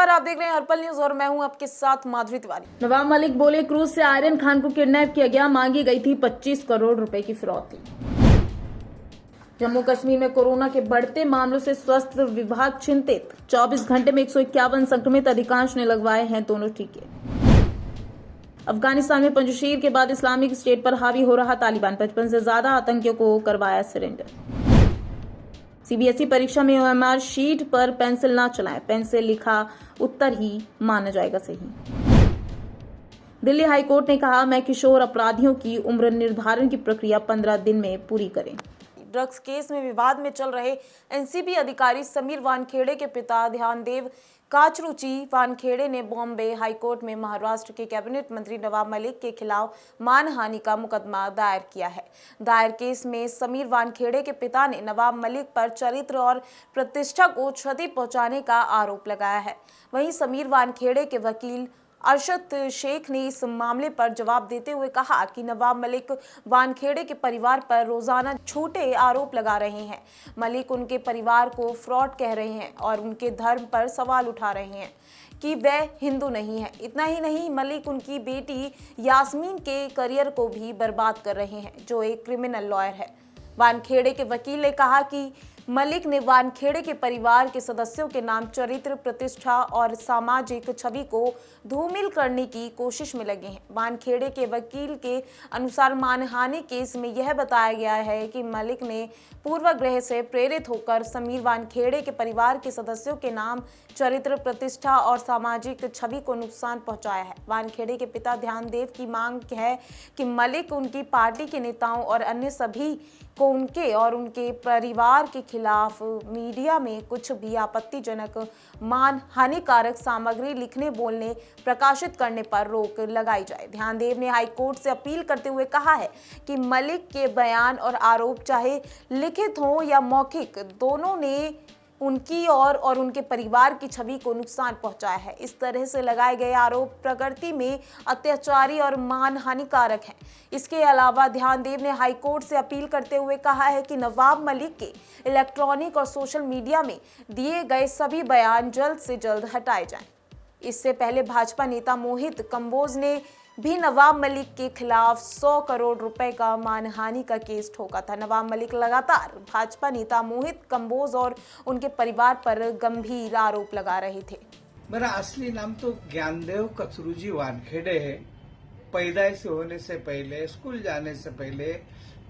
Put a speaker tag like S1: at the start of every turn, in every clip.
S1: नमस्कार, आप देख रहे हैं हर्पल न्यूज और मैं हूं आपके साथ माधुरी तिवारी।
S2: नवाब मलिक बोले, क्रूज से आर्यन खान को किडनैप किया गया, मांगी गई थी 25 करोड़ रुपए की फिरौती। जम्मू कश्मीर में कोरोना के बढ़ते मामलों से स्वास्थ्य विभाग चिंतित। 24 घंटे में 151 संक्रमित, अधिकांश ने लगवाए हैं दोनों टीके। अफगानिस्तान में पंजशीर के बाद इस्लामिक स्टेट पर हावी हो रहा तालिबान, 55 से ज्यादा आतंकियों को करवाया सरेंडर। सीबीएसई परीक्षा में ओएमआर शीट पर पेंसिल ना चलाएं, पेन से लिखा उत्तर ही माना जाएगा सही। दिल्ली हाईकोर्ट ने कहा, मैं किशोर अपराधियों की उम्र निर्धारण की प्रक्रिया 15 दिन में पूरी करें।
S1: ड्रग्स केस में विवाद में चल रहे एनसीबी अधिकारी समीर वानखेड़े के पिता ध्यानदेव काचरुची वानखेड़े ने बॉम्बे हाईकोर्ट में महाराष्ट्र के कैबिनेट मंत्री नवाब मलिक के खिलाफ मानहानि का मुकदमा दायर किया है। दायर केस में समीर वानखेड़े के पिता ने नवाब मलिक पर चरित्र और प्रतिष्ठा को क्षति पहुंचाने का आरोप लगाया है। वहीं समीर वानखेड़े के वकील अरशद शेख ने इस मामले पर जवाब देते हुए कहा कि नवाब मलिक वानखेड़े के परिवार पर रोजाना झूठे आरोप लगा रहे हैं। मलिक उनके परिवार को फ्रॉड कह रहे हैं और उनके धर्म पर सवाल उठा रहे हैं कि वह हिंदू नहीं है। इतना ही नहीं, मलिक उनकी बेटी यास्मीन के करियर को भी बर्बाद कर रहे हैं, जो एक क्रिमिनल लॉयर है। वानखेड़े के वकील ने कहा कि मलिक ने वानखेड़े के परिवार के सदस्यों के नाम चरित्र, प्रतिष्ठा और सामाजिक छवि को धूमिल करने की कोशिश में लगे हैं। वानखेड़े के वकील के अनुसार मानहानि केस में यह बताया गया है कि मलिक ने पूर्वाग्रह से प्रेरित होकर समीर वानखेड़े के परिवार के सदस्यों के नाम, चरित्र, प्रतिष्ठा और सामाजिक छवि को नुकसान पहुंचाया है। वानखेड़े के पिता ध्यानदेव की मांग है कि मलिक, उनकी पार्टी के नेताओं और अन्य सभी को उनके और उनके परिवार के खिलाफ मीडिया में कुछ भी आपत्तिजनक, मान हानिकारक सामग्री लिखने, बोलने, प्रकाशित करने पर रोक लगाई जाए। ध्यानदेव ने हाईकोर्ट से अपील करते हुए कहा है कि मलिक के बयान और आरोप चाहे लिखित हों या मौखिक, दोनों ने उनकी और उनके परिवार की छवि को नुकसान पहुंचाया है। इस तरह से लगाए गए आरोप प्रकृति में अत्याचारी और मान हानिकारक हैं। इसके अलावा ध्यानदेव ने हाईकोर्ट से अपील करते हुए कहा है कि नवाब मलिक के इलेक्ट्रॉनिक और सोशल मीडिया में दिए गए सभी बयान जल्द से जल्द हटाए जाएं। इससे पहले भाजपा नेता मोहित कंबोज ने भी नवाब मलिक के खिलाफ 100 करोड़ रुपए का मानहानि का केस ठोका था। नवाब मलिक लगातार भाजपा नेता मोहित कंबोज और उनके परिवार पर गंभीर आरोप लगा रहे थे।
S3: मेरा असली नाम तो ज्ञानदेव कचरूजी वानखेड़े है। पैदाइश होने से पहले, स्कूल जाने से पहले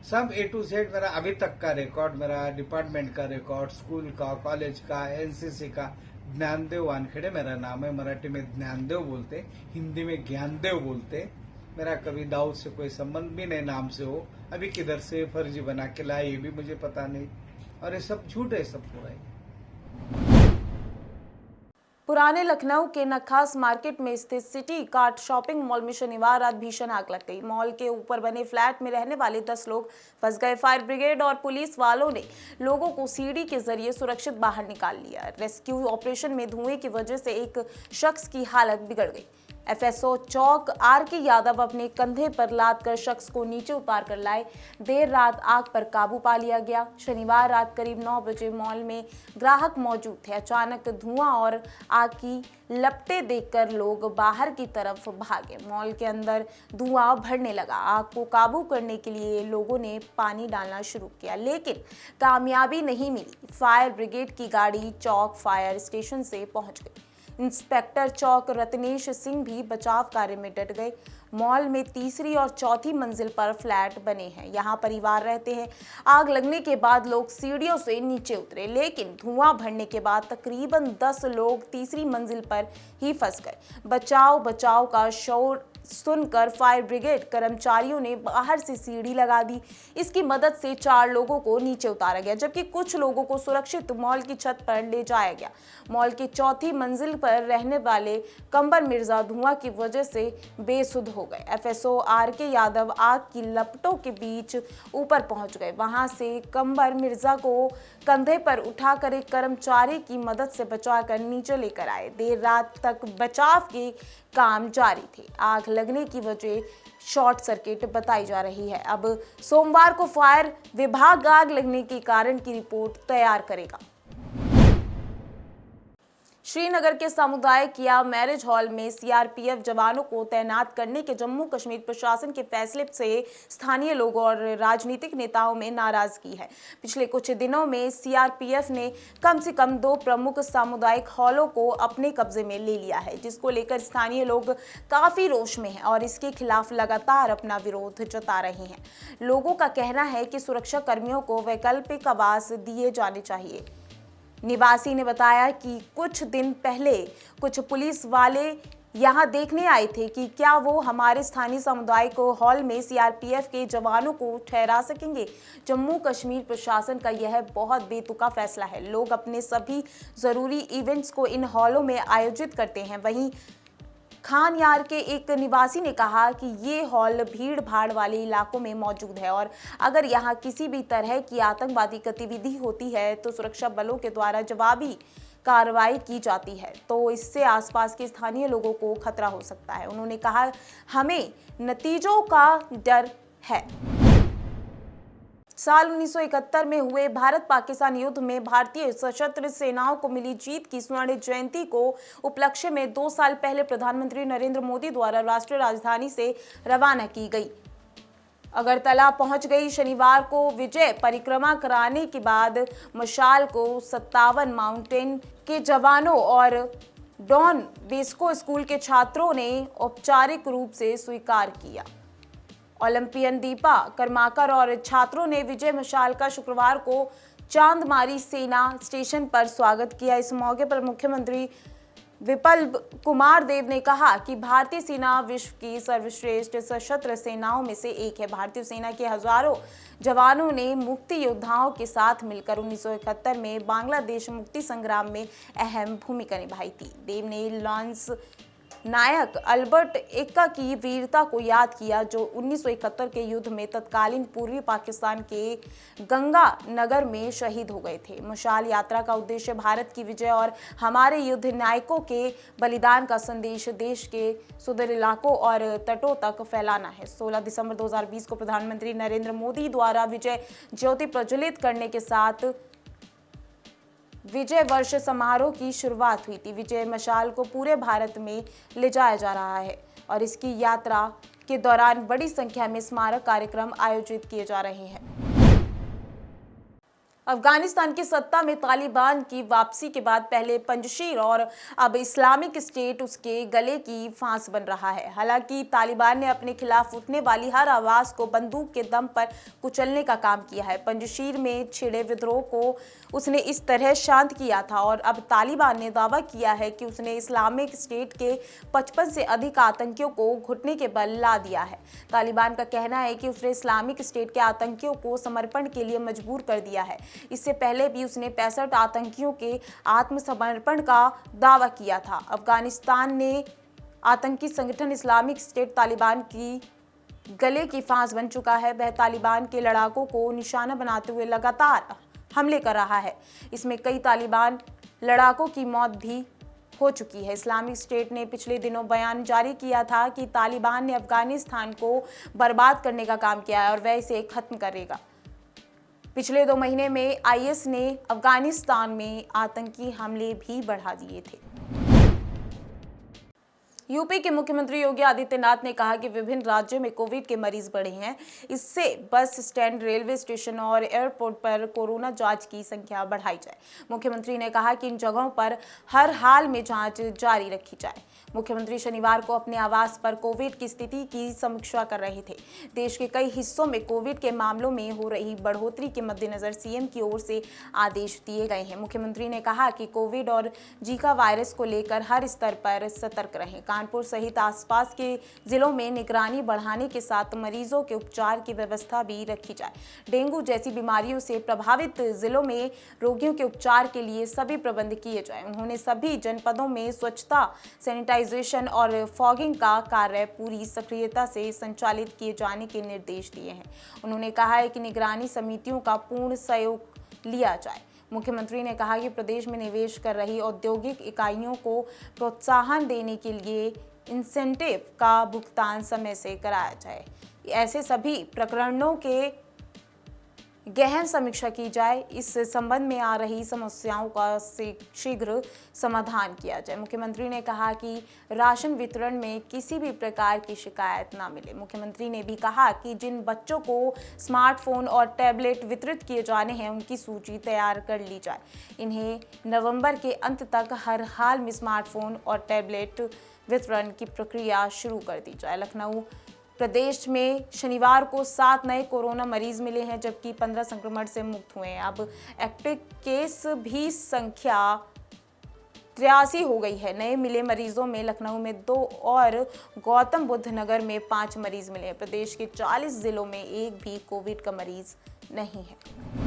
S3: सब A to Z मेरा अभी तक का रिकॉर्ड, मेरा डिपार्टमेंट का रिकॉर्ड, स्कूल का, कॉलेज का, एनसीसी का, ज्ञानदेव वानखेड़े मेरा नाम है। मराठी में ज्ञानदेव बोलते, हिंदी में ज्ञानदेव बोलते। मेरा कभी दाऊद से कोई संबंध भी नहीं नाम से हो। अभी किधर से फर्जी बना के लाए ये भी मुझे पता नहीं, और ये सब झूठ है, सब पूरा है।
S1: पुराने लखनऊ के नखास मार्केट में स्थित सिटी कार्ट शॉपिंग मॉल में शनिवार रात भीषण आग लग गई। मॉल के ऊपर बने फ्लैट में रहने वाले 10 लोग फंस गए। फायर ब्रिगेड और पुलिस वालों ने लोगों को सीढ़ी के जरिए सुरक्षित बाहर निकाल लिया। रेस्क्यू ऑपरेशन में धुएं की वजह से एक शख्स की हालत बिगड़ गई। एफएसओ चौक आर.के. यादव अपने कंधे पर लाद कर शख्स को नीचे उतार कर लाए। देर रात आग पर काबू पा लिया गया। शनिवार रात करीब 9 बजे मॉल में ग्राहक मौजूद थे। अचानक धुआं और आग की लपटें देखकर लोग बाहर की तरफ भागे। मॉल के अंदर धुआं भरने लगा। आग को काबू करने के लिए लोगों ने पानी डालना शुरू किया, लेकिन कामयाबी नहीं मिली। फायर ब्रिगेड की गाड़ी चौक फायर स्टेशन से पहुंच गई। इंस्पेक्टर चौक रत्नेश सिंह भी बचाव कार्य में डट गए। मॉल में तीसरी और चौथी मंजिल पर फ्लैट बने हैं। यहाँ परिवार रहते हैं। आग लगने के बाद लोग सीढ़ियों से नीचे उतरे, लेकिन धुआं भरने के बाद तकरीबन 10 लोग तीसरी मंजिल पर ही फंस गए। बचाव का शोर सुनकर फायर ब्रिगेड कर्मचारियों ने बाहर से सीढ़ी लगा दी। इसकी मदद से 4 लोगों को नीचे उतारा गया, जबकि कुछ लोगों को सुरक्षित मॉल की छत पर ले जाया गया। मॉल की चौथी मंजिल पर रहने वाले कंबर मिर्जा धुआं की वजह से बेसुध हो गए। FSO R K. यादव आग की लपटों के बीच ऊपर पहुंच गए। वहां से कंबर मिर्जा को कंधे पर उठाकर एक कर्मचारी की मदद से बचाकर नीचे लेकर आए। देर रात तक बचाव के काम जारी थे। आग लगने की वजह शॉर्ट सर्किट बताई जा रही है। अब सोमवार को फायर विभाग आग लगने के कारण की रिपोर्ट तैयार करेगा। श्रीनगर के सामुदायिक या मैरिज हॉल में सीआरपीएफ जवानों को तैनात करने के जम्मू कश्मीर प्रशासन के फैसले से स्थानीय लोगों और राजनीतिक नेताओं में नाराजगी है। पिछले कुछ दिनों में सीआरपीएफ ने कम से कम 2 प्रमुख सामुदायिक हॉलों को अपने कब्जे में ले लिया है, जिसको लेकर स्थानीय लोग काफी रोष में हैं और इसके खिलाफ लगातार अपना विरोध जता रहे हैं। लोगों का कहना है कि सुरक्षा कर्मियों को वैकल्पिक आवास दिए जाने चाहिए। निवासी ने बताया कि कुछ दिन पहले कुछ पुलिस वाले यहां देखने आए थे कि क्या वो हमारे स्थानीय सामुदायिक हॉल में सीआरपीएफ के जवानों को ठहरा सकेंगे। जम्मू कश्मीर प्रशासन का यह बहुत बेतुका फैसला है। लोग अपने सभी जरूरी इवेंट्स को इन हॉलों में आयोजित करते हैं। वहीं खान यार के एक निवासी ने कहा कि ये हॉल भीड़ भाड़ वाले इलाकों में मौजूद है और अगर यहाँ किसी भी तरह की आतंकवादी गतिविधि होती है तो सुरक्षा बलों के द्वारा जवाबी कार्रवाई की जाती है, तो इससे आसपास के स्थानीय लोगों को खतरा हो सकता है। उन्होंने कहा, हमें नतीजों का डर है। साल 1971 में हुए भारत पाकिस्तान युद्ध में भारतीय सशस्त्र सेनाओं को मिली जीत की स्वर्ण जयंती को उपलक्ष्य में 2 साल पहले प्रधानमंत्री नरेंद्र मोदी द्वारा राष्ट्रीय राजधानी से रवाना की गई अगरतला पहुंच गई। शनिवार को विजय परिक्रमा कराने के बाद मशाल को 57 माउंटेन के जवानों और डॉन बेस्को स्कूल के छात्रों ने औपचारिक रूप से स्वीकार किया। ओलंपियन दीपा कर्माकर और छात्रों ने विजय मशाल का शुक्रवार को चांदमारी सेना स्टेशन पर स्वागत किया। इस मौके पर मुख्यमंत्री विप्लव कुमार देव ने कहा कि भारतीय सेना विश्व की सर्वश्रेष्ठ सशस्त्र सेनाओं में से एक है। भारतीय सेना के हजारों जवानों ने मुक्ति योद्धाओं के साथ मिलकर 1971 में बांग्लादेश मुक्ति संग्राम में अहम भूमिका निभाई थी। देव ने लॉन्स नायक अल्बर्ट एक्का की वीरता को याद किया, जो 1971 के युद्ध में तत्कालीन पूर्वी पाकिस्तान के गंगा नगर में शहीद हो गए थे। मशाल यात्रा का उद्देश्य भारत की विजय और हमारे युद्ध नायकों के बलिदान का संदेश देश के सुदूर इलाकों और तटों तक फैलाना है। 16 दिसंबर 2020 को प्रधानमंत्री नरेंद्र मोदी द्वारा विजय ज्योति प्रज्वलित करने के साथ विजय वर्ष समारोह की शुरुआत हुई थी। विजय मशाल को पूरे भारत में ले जाया जा रहा है और इसकी यात्रा के दौरान बड़ी संख्या में स्मारक कार्यक्रम आयोजित किए जा रहे हैं। अफगानिस्तान की सत्ता में तालिबान की वापसी के बाद पहले पंजशीर और अब इस्लामिक स्टेट उसके गले की फांस बन रहा है। हालांकि तालिबान ने अपने खिलाफ उठने वाली हर आवाज को बंदूक के दम पर कुचलने का काम किया है। पंजशीर में छिड़े विद्रोह को उसने इस तरह शांत किया था और अब तालिबान ने दावा किया है कि उसने इस्लामिक स्टेट के 55 से अधिक आतंकियों को घुटने के बल ला दिया है। तालिबान का कहना है कि उसने इस्लामिक स्टेट के आतंकियों को समर्पण के लिए मजबूर कर दिया है। इससे पहले भी उसने 65 आतंकियों के आत्मसमर्पण का दावा किया था। अफगानिस्तान ने आतंकी संगठन इस्लामिक स्टेट तालिबान की गले की फांस बन चुका है। वह तालिबान के लड़ाकों को निशाना बनाते हुए लगातार हमले कर रहा है। इसमें कई तालिबान लड़ाकों की मौत भी हो चुकी है। इस्लामिक स्टेट ने पिछले दिनों बयान जारी किया था कि तालिबान ने अफगानिस्तान को बर्बाद करने का काम किया है और वह इसे खत्म करेगा। पिछले 2 महीने में आईएस ने अफगानिस्तान में आतंकी हमले भी बढ़ा दिए थे। यूपी के मुख्यमंत्री योगी आदित्यनाथ ने कहा कि विभिन्न राज्यों में कोविड के मरीज बढ़े हैं। इससे बस स्टैंड, रेलवे स्टेशन और एयरपोर्ट पर कोरोना जांच की संख्या बढ़ाई जाए। मुख्यमंत्री ने कहा कि इन जगहों पर हर हाल में जांच जारी रखी जाए। मुख्यमंत्री शनिवार को अपने आवास पर कोविड की स्थिति की समीक्षा कर रहे थे। देश के कई हिस्सों में कोविड के मामलों में हो रही बढ़ोतरी के मद्देनजर सीएम की ओर से आदेश दिए गए हैं। मुख्यमंत्री ने कहा कि कोविड और जीका वायरस को लेकर हर स्तर पर सतर्क रहें। कानपुर सहित आसपास के जिलों में निगरानी बढ़ाने के साथ मरीजों के उपचार की व्यवस्था भी रखी जाए। डेंगू जैसी बीमारियों से प्रभावित जिलों में रोगियों के उपचार के लिए सभी प्रबंध किए जाएं। उन्होंने सभी जनपदों में स्वच्छता, सैनिटाइजेशन और फॉगिंग का कार्य पूरी सक्रियता से संचालित किए जाने के निर्देश दिए हैं। उन्होंने कहा है कि निगरानी समितियों का पूर्ण सहयोग लिया जाए। मुख्यमंत्री ने कहा कि प्रदेश में निवेश कर रही औद्योगिक इकाइयों को प्रोत्साहन देने के लिए इंसेंटिव का भुगतान समय से कराया जाए। ऐसे सभी प्रकरणों के गहन समीक्षा की जाए, इस संबंध में आ रही समस्याओं का शीघ्र समाधान किया जाए। मुख्यमंत्री ने कहा कि राशन वितरण में किसी भी प्रकार की शिकायत ना मिले। मुख्यमंत्री ने भी कहा कि जिन बच्चों को स्मार्टफोन और टैबलेट वितरित किए जाने हैं, उनकी सूची तैयार कर ली जाए। इन्हें नवंबर के अंत तक हर हाल में स्मार्टफोन और टैबलेट वितरण की प्रक्रिया शुरू कर दी जाए। लखनऊ प्रदेश में शनिवार को 7 नए कोरोना मरीज मिले हैं, जबकि 15 संक्रमण से मुक्त हुए हैं। अब एक्टिव केस भी संख्या 83 हो गई है। नए मिले मरीजों में लखनऊ में 2 और गौतम बुद्ध नगर में 5 मरीज मिले हैं। प्रदेश के 40 जिलों में एक भी कोविड का मरीज नहीं है।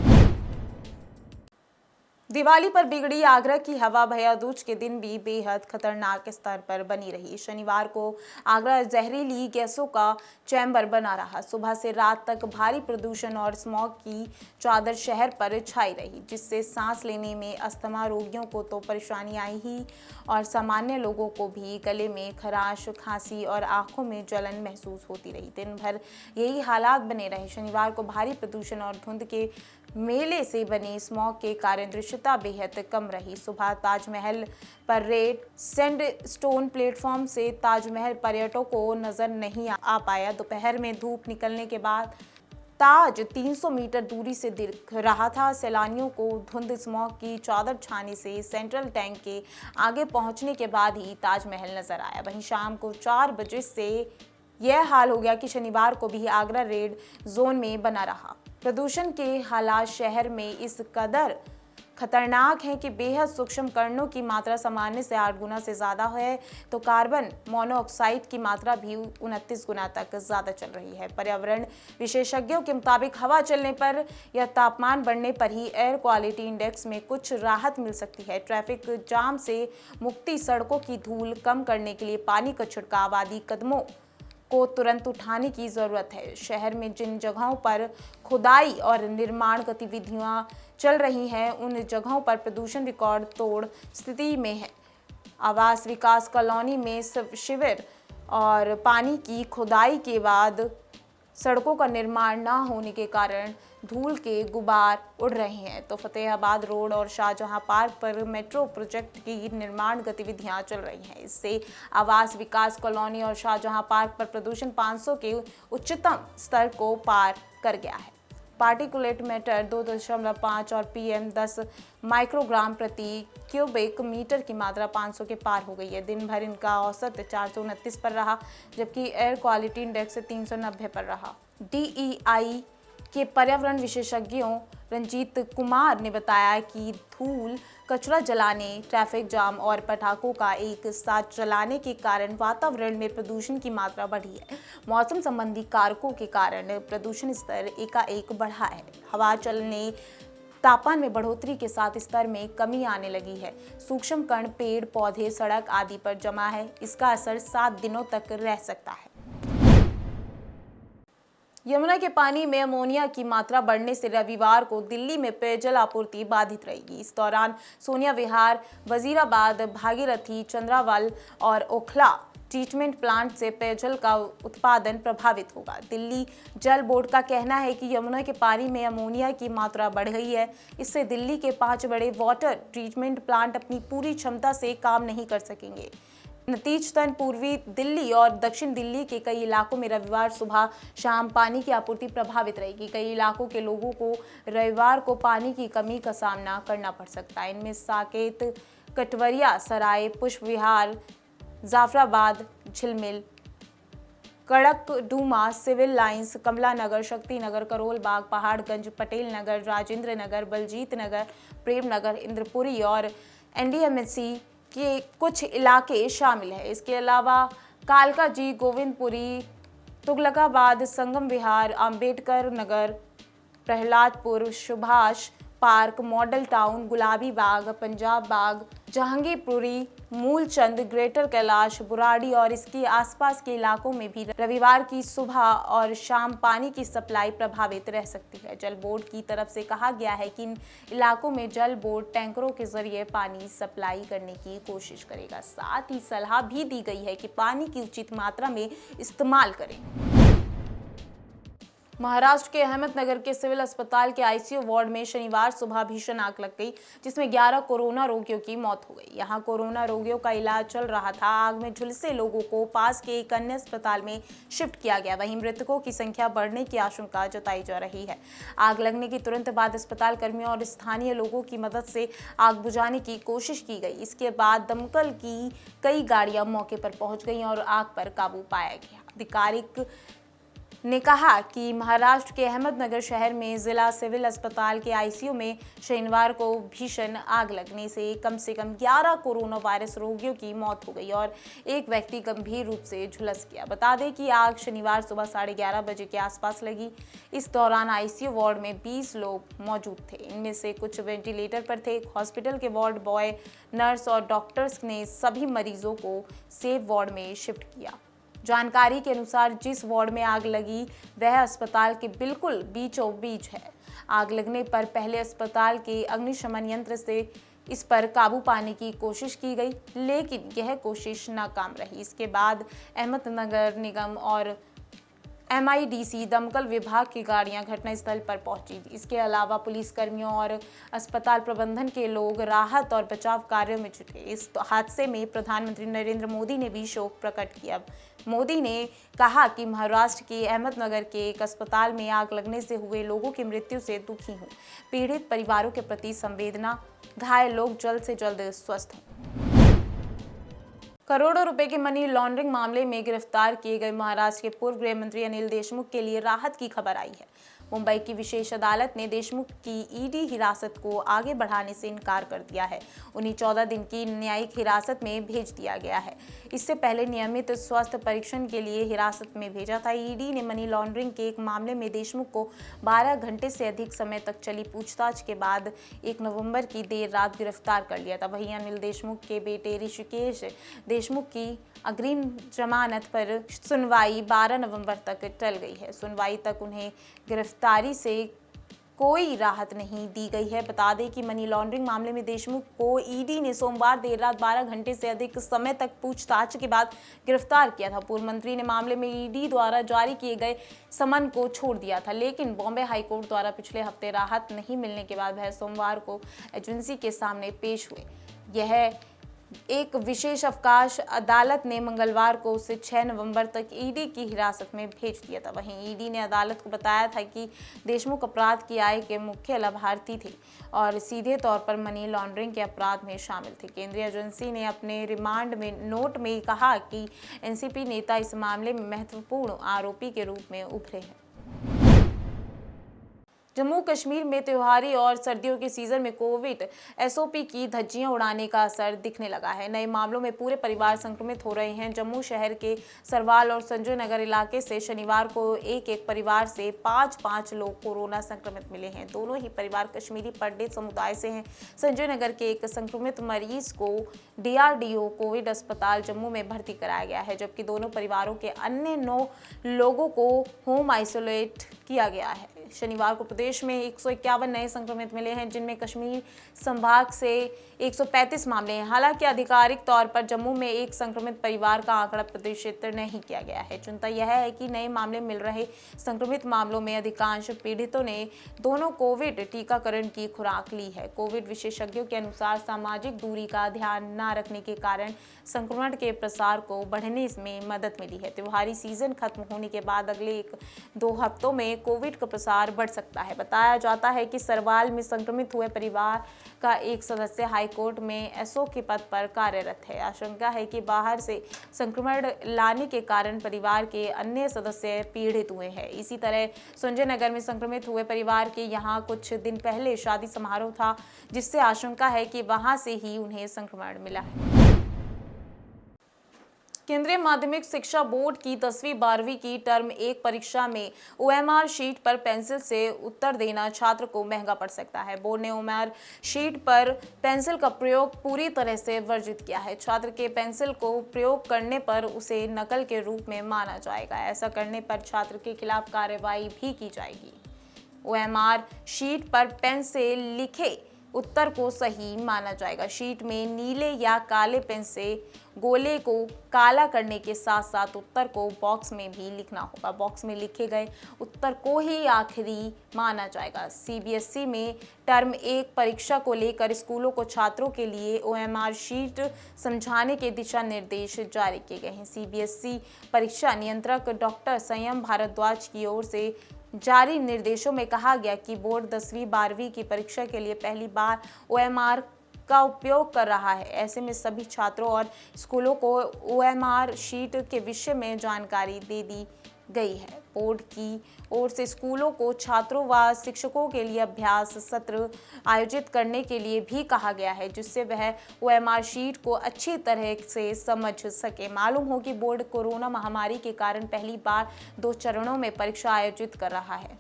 S1: दिवाली पर बिगड़ी आगरा की हवा भैया दूज के दिन भी बेहद खतरनाक स्तर पर बनी रही। शनिवार को आगरा जहरीली गैसों का चैम्बर बना रहा। सुबह से रात तक भारी प्रदूषण और स्मॉग की चादर शहर पर छाई रही, जिससे सांस लेने में अस्थमा रोगियों को तो परेशानी आई ही और सामान्य लोगों को भी गले में खराश, खांसी और आंखों में जलन महसूस होती रही। दिन भर यही हालात बने रहे। शनिवार को भारी प्रदूषण और धुंध के मेले से बने स्मॉग के कारण दृश्यता बेहद कम रही। सुबह ताजमहल पर रेड सैंडस्टोन प्लेटफॉर्म से ताजमहल पर्यटकों को नजर नहीं आ पाया। दोपहर में धूप निकलने के बाद ताज 300 मीटर दूरी से दिख रहा था। सैलानियों को धुंध स्मॉग की चादर छाने से सेंट्रल टैंक के आगे पहुंचने के बाद ही ताजमहल नजर आया। वहीं शाम को 4 बजे से यह हाल हो गया कि शनिवार को भी आगरा रेड जोन में बना रहा। प्रदूषण के हालात शहर में इस कदर खतरनाक हैं कि बेहद सूक्ष्म कणों की मात्रा सामान्य से 8 गुना से ज़्यादा है, तो कार्बन मोनोऑक्साइड की मात्रा भी 29 गुना तक ज़्यादा चल रही है। पर्यावरण विशेषज्ञों के मुताबिक हवा चलने पर या तापमान बढ़ने पर ही एयर क्वालिटी इंडेक्स में कुछ राहत मिल सकती है। ट्रैफिक जाम से मुक्ति, सड़कों की धूल कम करने के लिए पानी का छिड़काव आदि कदमों को तुरंत उठाने की जरूरत है। शहर में जिन जगहों पर खुदाई और निर्माण गतिविधियां चल रही हैं, उन जगहों पर प्रदूषण रिकॉर्ड तोड़ स्थिति में है। आवास विकास कॉलोनी में शिविर और पानी की खुदाई के बाद सड़कों का निर्माण न होने के कारण धूल के गुबार उड़ रहे हैं, तो फतेहाबाद रोड और शाहजहां पार्क पर मेट्रो प्रोजेक्ट की निर्माण गतिविधियां चल रही हैं। इससे आवास विकास कॉलोनी और शाहजहां पार्क पर प्रदूषण 500 के उच्चतम स्तर को पार कर गया है। पार्टिकुलेट मैटर 2.5 और PM 10 माइक्रोग्राम प्रति क्यूबिक मीटर की मात्रा 500 के पार हो गई है। दिन भर इनका औसत 429 पर रहा, जबकि एयर क्वालिटी इंडेक्स 390 पर रहा। DEI के पर्यावरण विशेषज्ञों रंजीत कुमार ने बताया कि धूल, कचरा जलाने, ट्रैफिक जाम और पटाखों का एक साथ चलाने के कारण वातावरण में प्रदूषण की मात्रा बढ़ी है। मौसम संबंधी कारकों के कारण प्रदूषण स्तर एकाएक बढ़ा है। हवा चलने, तापमान में बढ़ोतरी के साथ स्तर में कमी आने लगी है। सूक्ष्म कण पेड़, पौधे, सड़क आदि पर जमा है। इसका असर 7 दिनों तक रह सकता है। यमुना के पानी में अमोनिया की मात्रा बढ़ने से रविवार को दिल्ली में पेयजल आपूर्ति बाधित रहेगी। इस दौरान सोनिया विहार, वजीराबाद, भागीरथी, चंद्रावल और ओखला ट्रीटमेंट प्लांट से पेयजल का उत्पादन प्रभावित होगा। दिल्ली जल बोर्ड का कहना है कि यमुना के पानी में अमोनिया की मात्रा बढ़ गई है। इससे दिल्ली के 5 बड़े वाटर ट्रीटमेंट प्लांट अपनी पूरी क्षमता से काम नहीं कर सकेंगे। नतीजतन पूर्वी दिल्ली और दक्षिण दिल्ली के कई इलाकों में रविवार सुबह शाम पानी की आपूर्ति प्रभावित रहेगी। कई इलाकों के लोगों को रविवार को पानी की कमी का सामना करना पड़ सकता है। इनमें साकेत, कटवरिया सराय, पुष्प विहार, जाफराबाद, झिलमिल, कड़कडूमा, सिविल लाइंस, कमला नगर, शक्ति नगर, करोल बाग, पहाड़गंज, पटेल नगर, राजेंद्र नगर, बलजीत नगर, प्रेम नगर, इंद्रपुरी और NDMC के कुछ इलाके शामिल हैं। इसके अलावा Kalkaji, Govindpuri, Tughlakabad, Sangam Vihar, Ambedkar Nagar, Prahladpur, Subhash Park, Model Town, Gulabi Bagh, Punjab Bagh, Jahangirpuri, Moolchand, Greater Kailash, Burari और इसके आसपास के इलाकों में भी रविवार की सुबह और शाम पानी की सप्लाई प्रभावित रह सकती है। जल बोर्ड की तरफ से कहा गया है कि इन इलाकों में जल बोर्ड टैंकरों के जरिए पानी सप्लाई करने की कोशिश करेगा। साथ ही सलाह भी दी गई है कि पानी की उचित मात्रा में इस्तेमाल करें। महाराष्ट्र के अहमदनगर के सिविल अस्पताल के आईसीयू वार्ड में शनिवार सुबह भीषण आग लग गई, जिसमें 11 कोरोना रोगियों की मौत हो गई। यहां कोरोना रोगियों का इलाज चल रहा था। आग में झुलसे लोगों को पास के एक अन्य अस्पताल में शिफ्ट किया गया। वहीं मृतकों की संख्या बढ़ने की आशंका जताई जा रही है। आग लगने की तुरंत बाद अस्पताल कर्मियों और स्थानीय लोगों की मदद से आग बुझाने की कोशिश की गई। इसके बाद दमकल की कई गाड़ियां मौके पर पहुंच गई और आग पर काबू पाया गया। अधिकारिक ने कहा कि महाराष्ट्र के अहमदनगर शहर में जिला सिविल अस्पताल के आईसीयू में शनिवार को भीषण आग लगने से कम 11 कोरोना वायरस रोगियों की मौत हो गई और एक व्यक्ति गंभीर रूप से झुलस गया। बता दें कि आग शनिवार सुबह 11:30 बजे के आसपास लगी। इस दौरान आईसीयू वार्ड में 20 लोग मौजूद थे। इनमें से कुछ वेंटिलेटर पर थे। हॉस्पिटल के वार्ड बॉय, नर्स और डॉक्टर्स ने सभी मरीजों को सेफ वार्ड में शिफ्ट किया। जानकारी के अनुसार जिस वार्ड में आग लगी वह अस्पताल के बिल्कुल बीचों बीच है। आग लगने पर पहले अस्पताल के अग्निशमन यंत्र से इस पर काबू पाने की कोशिश की गई, लेकिन यह कोशिश नाकाम रही। इसके बाद अहमदनगर निगम और MIDC दमकल विभाग की गाड़ियां घटनास्थल पर पहुंची। इसके अलावा पुलिस कर्मियों और अस्पताल प्रबंधन के लोग राहत और बचाव कार्यों में जुटे। इस हादसे में प्रधानमंत्री नरेंद्र मोदी ने भी शोक प्रकट किया। मोदी ने कहा कि महाराष्ट्र के अहमदनगर के एक अस्पताल में आग लगने से हुए लोगों की मृत्यु से दुखी हूं। पीड़ित परिवारों के प्रति संवेदना, घायल लोग जल्द से जल्द स्वस्थ हों। करोड़ों रुपए के मनी लॉन्ड्रिंग मामले में गिरफ्तार किए गए महाराष्ट्र के पूर्व गृह मंत्री अनिल देशमुख के लिए राहत की खबर आई है। मुंबई की विशेष अदालत ने देशमुख की ईडी हिरासत को आगे बढ़ाने से इनकार कर दिया है। उन्हें 14 दिन की न्यायिक हिरासत में भेज दिया गया है। इससे पहले नियमित स्वास्थ्य परीक्षण के लिए हिरासत में भेजा था। ईडी ने मनी लॉन्ड्रिंग के एक मामले में देशमुख को 12 घंटे से अधिक समय तक चली पूछताछ के बाद 1 नवंबर की देर रात गिरफ्तार कर लिया था। वहीं अनिल देशमुख के बेटे ऋषिकेश देशमुख की अग्रिम जमानत पर सुनवाई 12 नवंबर तक टल गई है। सुनवाई तक उन्हें गिरफ्तारी से कोई राहत नहीं दी गई है। बता दें कि मनी लॉन्ड्रिंग मामले में देशमुख को ईडी ने सोमवार देर रात 12 घंटे से अधिक समय तक पूछताछ के बाद गिरफ्तार किया था। पूर्व मंत्री ने मामले में ईडी द्वारा जारी किए गए समन को छोड़ दिया था, लेकिन बॉम्बे हाईकोर्ट द्वारा पिछले हफ्ते राहत नहीं मिलने के बाद वह सोमवार को एजेंसी के सामने पेश हुए। यह एक विशेष अवकाश अदालत ने मंगलवार को उसे 6 नवंबर तक ईडी की हिरासत में भेज दिया था। वहीं ईडी ने अदालत को बताया था कि देशमुख अपराध की आय के मुख्य लाभार्थी थे और सीधे तौर पर मनी लॉन्ड्रिंग के अपराध में शामिल थे। केंद्रीय एजेंसी ने अपने रिमांड में नोट में कहा कि एनसीपी नेता इस मामले में महत्वपूर्ण आरोपी के रूप में उभरे हैं। जम्मू कश्मीर में त्योहारी और सर्दियों के सीजन में कोविड SOP की धज्जियां उड़ाने का असर दिखने लगा है। नए मामलों में पूरे परिवार संक्रमित हो रहे हैं। जम्मू शहर के सरवाल और संजय नगर इलाके से शनिवार को एक परिवार से 5 लोग कोरोना संक्रमित मिले हैं। दोनों ही परिवार कश्मीरी पंडित समुदाय से हैं। संजय नगर के एक संक्रमित मरीज को DRDO कोविड अस्पताल जम्मू में भर्ती कराया गया है, जबकि दोनों परिवारों के अन्य 9 लोगों को होम आइसोलेट किया गया है। शनिवार को प्रदेश में 151 नए संक्रमित मिले हैं, जिनमें कश्मीर संभाग से 135 मामले हैं। हालांकि आधिकारिक तौर पर जम्मू में एक संक्रमित परिवार का आंकड़ा प्रदर्शित नहीं किया गया है। चिंता यह है कि नए मामले मिल रहे संक्रमित मामलों में अधिकांश पीड़ितों ने दोनों कोविड टीकाकरण की खुराक ली है। कोविड विशेषज्ञों के अनुसार सामाजिक दूरी का ध्यान न रखने के कारण संक्रमण के प्रसार को बढ़ने में मदद मिली है। त्योहारी सीजन खत्म होने के बाद अगले 1-2 हफ्तों में कोविड का प्रसार बढ़ सकता है। बताया जाता है कि सरवाल में संक्रमित हुए परिवार का एक सदस्य हाईकोर्ट में SO के पद पर कार्यरत है। आशंका है कि बाहर से संक्रमण लाने के कारण परिवार के अन्य सदस्य पीड़ित हुए हैं। इसी तरह संजय नगर में संक्रमित हुए परिवार के यहाँ कुछ दिन पहले शादी समारोह था, जिससे आशंका है कि वहां से ही उन्हें संक्रमण मिला है। केंद्रीय माध्यमिक शिक्षा बोर्ड की 10वीं 12वीं की टर्म 1 परीक्षा में OMR शीट पर पेंसिल से उत्तर देना छात्र को महंगा पड़ सकता है। बोर्ड ने OMR शीट पर पेंसिल का प्रयोग पूरी तरह से वर्जित किया है। छात्र के पेंसिल को प्रयोग करने पर उसे नकल के रूप में माना जाएगा। ऐसा करने पर छात्र के खिलाफ कार्रवाई भी की जाएगी। OMR शीट पर पेन से लिखे उत्तर को सही माना जाएगा। शीट में नीले या काले पेन से गोले को काला करने के साथ साथ उत्तर को बॉक्स में भी लिखना होगा। बॉक्स में लिखे गए उत्तर को ही आखिरी माना जाएगा। सीबीएसई में टर्म 1 परीक्षा को लेकर स्कूलों को छात्रों के लिए ओएमआर शीट समझाने के दिशा निर्देश जारी किए गए हैं। सीबीएसई परीक्षा नियंत्रक डॉक्टर संयम भारद्वाज की ओर से जारी निर्देशों में कहा गया कि बोर्ड 10वीं 12वीं की परीक्षा के लिए पहली बार ओएमआर का उपयोग कर रहा है। ऐसे में सभी छात्रों और स्कूलों को ओएमआर शीट के विषय में जानकारी दे दी गई है। बोर्ड की ओर से स्कूलों को छात्रों व शिक्षकों के लिए अभ्यास सत्र आयोजित करने के लिए भी कहा गया है, जिससे वह ओएमआर शीट को अच्छी तरह से समझ सके। मालूम हो कि बोर्ड कोरोना महामारी के कारण पहली बार 2 चरणों में परीक्षा आयोजित कर रहा है।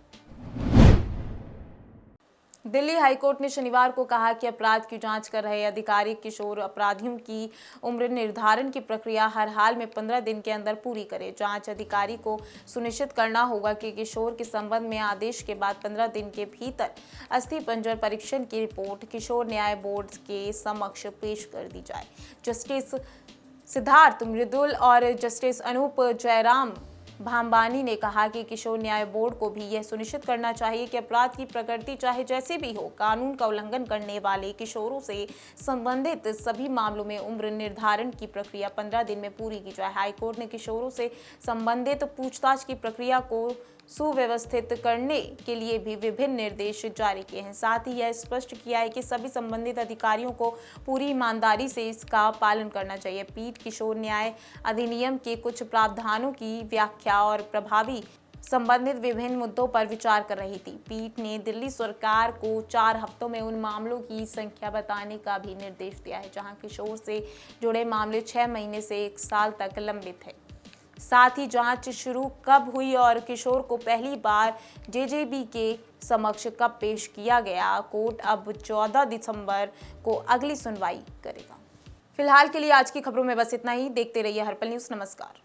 S1: दिल्ली हाईकोर्ट ने शनिवार को कहा कि अपराध की जांच कर रहे अधिकारी किशोर अपराधियों की उम्र निर्धारण की प्रक्रिया हर हाल में 15 दिन के अंदर पूरी करे। जांच अधिकारी को सुनिश्चित करना होगा कि किशोर के संबंध में आदेश के बाद 15 दिन के भीतर अस्थिपंजर परीक्षण की रिपोर्ट किशोर न्याय बोर्ड के समक्ष पेश कर दी जाए। जस्टिस सिद्धार्थ मृदुल और जस्टिस अनूप जयराम भांबानी ने कहा कि किशोर न्याय बोर्ड को भी यह सुनिश्चित करना चाहिए कि अपराध की प्रकृति चाहे जैसी भी हो, कानून का उल्लंघन करने वाले किशोरों से संबंधित सभी मामलों में उम्र निर्धारण की प्रक्रिया 15 दिन में पूरी की जाए। हाईकोर्ट ने किशोरों से संबंधित पूछताछ की प्रक्रिया को सुव्यवस्थित करने के लिए भी विभिन्न निर्देश जारी किए हैं। साथ ही यह स्पष्ट किया है कि सभी संबंधित अधिकारियों को पूरी ईमानदारी से इसका पालन करना चाहिए। पीठ किशोर न्याय अधिनियम के कुछ प्रावधानों की व्याख्या और प्रभावी संबंधित विभिन्न मुद्दों पर विचार कर रही थी। पीठ ने दिल्ली सरकार को 4 हफ्तों में उन मामलों की संख्या बताने का भी निर्देश दिया है जहां किशोर से जुड़े मामले 6 महीने से 1 साल तक लंबित है। साथ ही जांच शुरू कब हुई और किशोर को पहली बार जेजेबी के समक्ष कब पेश किया गया, कोर्ट अब 14 दिसंबर को अगली सुनवाई करेगा। फिलहाल के लिए आज की खबरों में बस इतना ही। देखते रहिए हर्पल न्यूज़। नमस्कार।